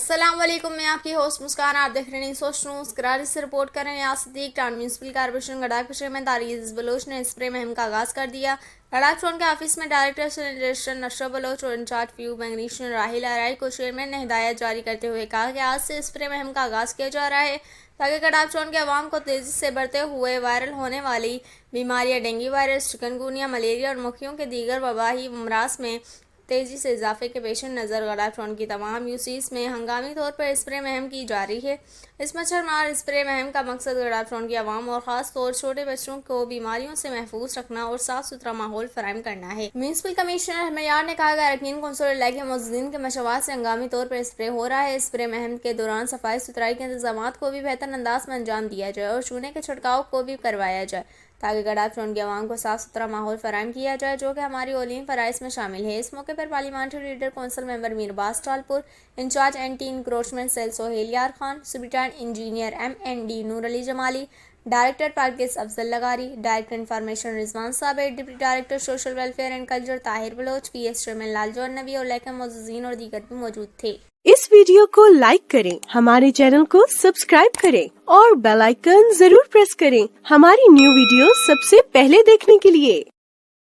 अस्सलाम वालेकुम, मैं आपकी होस्ट मुस्कान। आप देख रहे हैं सोच न्यूज़। कराची से रिपोर्ट कर रहे हैं सिद्दीक। टाउन म्यूनसिपल कॉर्पोरेशन गडाक शहर में तारीज़ बलोच ने स्प्रे मुहिम का आगाज़ कर दिया। गडाक टाउन के ऑफिस में डायरेक्टर सैनिटेशन नशरा बलोच और इंचार्ज फ्यू मैग्नीशियन राहिल आराई को चेयरमैन ने हिदायत जारी करते हुए कहा कि आज से स्प्रे मुहिम का आगाज़ किया जा रहा है ताकि गडाक टाउन के अवाम को तेज़ी से बढ़ते हुए वायरल होने वाली बीमारियाँ डेंगू वायरस, चिकनगुनिया, मलेरिया और मक्खियों के दीगर वबाही अमराज में तेज़ी से इजाफे के पेश नज़र गडाक टाउन की तमाम यूसीज में हंगामी तौर पर स्प्रे मुहिम की जा रही है। इस मच्छर मार स्प्रे मुहिम का मकसद गडाक टाउन के अवाम और ख़ास तौर छोटे बच्चों को बीमारियों से महफूज रखना और साफ सुथरा माहौल फराहम करना है। म्यूनसिपल कमिश्नर हरमयार ने कहा कि अरकान कौंसिल के मौजूदीन के मशवरात से हंगामी तौर पर स्प्रे हो रहा है। स्प्रे मुहिम के दौरान सफाई सुथराई के इंतजाम को भी बेहतर अंदाज में अंजाम दिया जाए और चूने के छिड़काव को भी करवाया जाए ताकि गडाक टाउन के अवाम को साफ सुथरा माहौल फराहम किया जाए, जो कि हमारी ओलियन फ़राइज़ में शामिल है। इस मौके पर parliamentary leader council member Mirbaz Talpur, incharge anti encroachment cell Sohail Yar Khan, superintendent engineer MND Noor Ali Jamali, director parks Afzal Lagari, director information Rizwan Sabir, deputy director social welfare and culture Tahir Baloch, PS chairman Laljo Nabi और लेखा मौजूदीन और दीगर भी मौजूद थे। इस वीडियो को लाइक करें, हमारे चैनल को सब्सक्राइब करें और बेल आइकन जरूर प्रेस करें हमारी न्यू वीडियो सबसे पहले देखने के लिए।